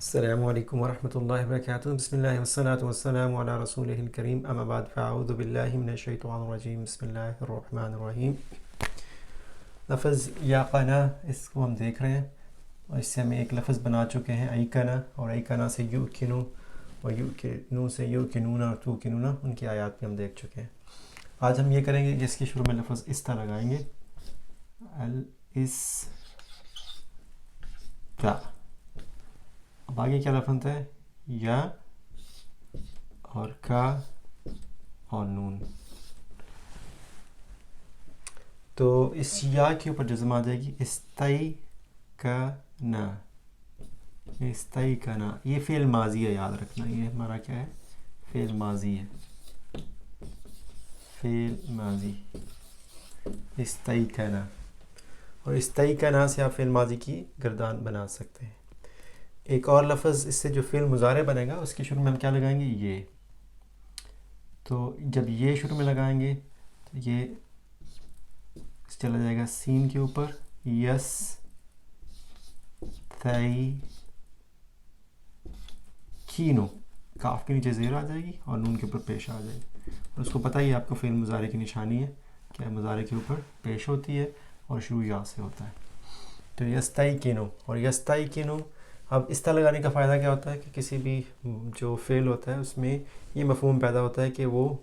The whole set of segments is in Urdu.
السلام علیکم ورحمۃ اللہ وبرکاتہ۔ بسم اللہ والصلاة والسلام علی رسولہ الکریم، اما بعد فاعوذ باللہ من الشیطان الرجیم، بسم اللہ الرحمن الرحیم۔ لفظ یقنا، اس کو ہم دیکھ رہے ہیں اور اس سے ہمیں ایک لفظ بنا چکے ہیں ایقنا، اور ایقنا سے یوکنو اور یوکنو سے یوکنون اور توکنون، ان کی آیات بھی ہم دیکھ چکے ہیں۔ آج ہم یہ کریں گے کہ اس کے شروع میں لفظ استا لگائیں گے، الاستا۔ اب آگے کیا لفظ ہے؟ یا اور کا اور نون۔ تو اس یا کے اوپر جزم آ جائے گی، استئی کا نا، استئی کا نا۔ یہ فعل ماضی ہے، یاد رکھنا، یہ ہمارا کیا ہے؟ فعل ماضی ہے، فعل ماضی، استئی کا نا۔ اور استئی کا نا سے آپ فعل ماضی کی گردان بنا سکتے ہیں۔ ایک اور لفظ اس سے جو فعل مضارع بنے گا، اس کے شروع میں ہم کیا لگائیں گے؟ یہ۔ تو جب یہ شروع میں لگائیں گے تو یہ چلا جائے گا سین کے اوپر، یس تی کینو، کاف کے نیچے زیر آ جائے گی اور نون کے اوپر پیش آ جائے گی۔ اور اس کو پتہ ہی ہے آپ کو، فعل مضارع کی نشانی ہے کہ مضارع کے اوپر پیش ہوتی ہے اور شروع یا سے ہوتا ہے۔ تو یستئی کینو اور یستئی کینو۔ اب استا لگانے کا فائدہ کیا ہوتا ہے کہ کسی بھی جو فعل ہوتا ہے اس میں یہ مفہوم پیدا ہوتا ہے کہ وہ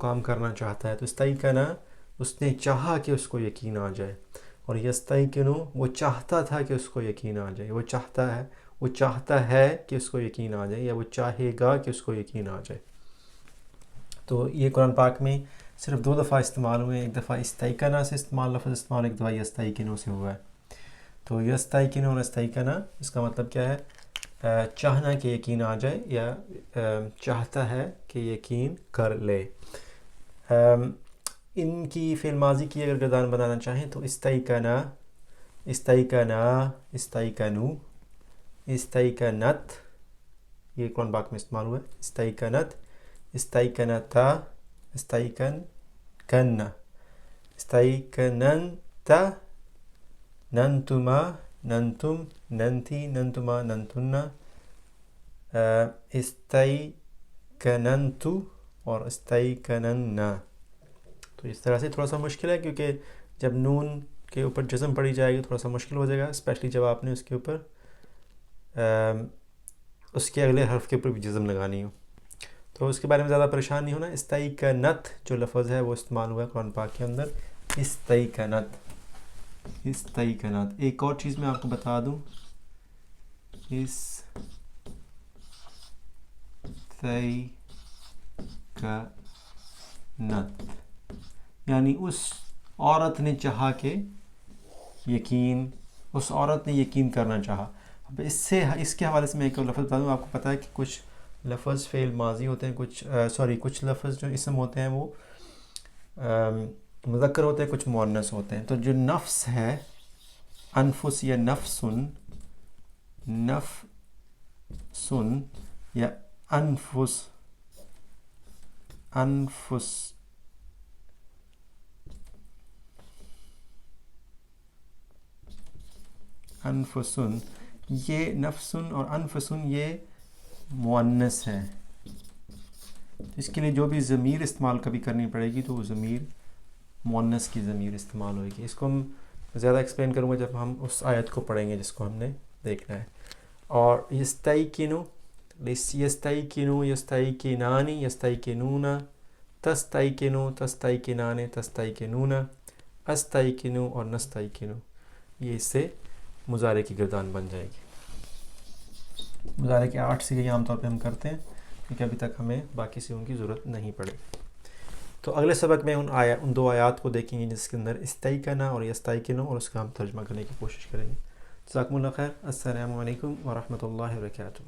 کام کرنا چاہتا ہے۔ تو استیقنا، اس نے چاہا کہ اس کو یقین آ جائے، اور یستیقنو، وہ چاہتا تھا کہ اس کو یقین آ جائے، وہ چاہتا ہے کہ اس کو یقین آ جائے، یا وہ چاہے گا کہ اس کو یقین آ جائے۔ تو یہ قرآن پاک میں صرف 2 دفعہ استعمال ہوئے ہیں، ایک دفعہ استیقنا سے لفظ استعمال، ایک دفعہ یستیقنو سے ہوا ہے۔ تو یستیقنو اور استیقنا، اس کا مطلب کیا ہے؟ چاہنا کہ یقین آ جائے، یا چاہتا ہے کہ یقین کر لے۔ ان کی فعل ماضی کی اگر گردان بنانا چاہیں تو استیقنا، استیقنا، استیقنو، استیقنت، یہ قرآن پاک میں استعمال ہوا ہے۔ استیقنت، استیقنتا، استیقنکن، استیقننت، ننتما، ننتم، ننتی، ننتما، ننتن، استیقننتو اور استیقنن۔ تو اس طرح سے تھوڑا سا مشکل ہے، کیونکہ جب نون کے اوپر جزم پڑی جائے گی تھوڑا سا مشکل ہو جائے گا، اسپیشلی جب آپ نے اس کے اوپر اس کے اگلے حرف کے اوپر بھی جزم لگانی ہو۔ تو اس کے بارے میں زیادہ پریشان نہیں ہونا۔ استیقنت جو لفظ ہے وہ استعمال ہوا ہے قرآن پاک کے اندر، استیقنت، استیقنت۔ ایک اور چیز میں آپ کو بتا دوں، استیقنت یعنی اس عورت نے چاہا کہ یقین، اس عورت نے یقین کرنا چاہا۔ اب اس کے حوالے سے میں ایک اور لفظ بتا دوں۔ آپ کو پتہ ہے کہ کچھ لفظ فعل ماضی ہوتے ہیں، کچھ لفظ جو اسم ہوتے ہیں وہ مذکر ہوتے ہیں، کچھ مؤنث ہوتے ہیں۔ تو جو نفس ہے، انفس یا نفسن، نفسن یا انفس، انفس، انفسن، یہ نفسن اور انفسن یہ مؤنث ہے۔ اس کے لیے جو بھی ضمیر استعمال کبھی کرنی پڑے گی تو وہ ضمیر مؤنث کی ضمیر استعمال ہوئے گی۔ اس کو ہم زیادہ ایکسپلین کروں گا جب ہم اس آیت کو پڑھیں گے جس کو ہم نے دیکھنا ہے۔ اور یستیقنو، یستیقنو، یستیقنانی، یستیقنون، تستیقنو، تستیقنان، تستیقنون، استیقنو اور نستیقنو، یہ اس سے مضارع کی گردان بن جائے گی۔ مضارع کے 8 صیغے عام طور پہ ہم کرتے ہیں، کیونکہ ابھی تک ہمیں باقی صیغوں کی ضرورت نہیں پڑے۔ تو اگلے سبق میں ان 2 آیات کو دیکھیں گے جس کے اندر استیقنا اور یستیقنو، اور اس کا ہم ترجمہ کرنے کی کوشش کریں گے۔ جزاکم اللہ خیر۔ السلام علیکم ورحمۃ اللہ وبرکاتہ۔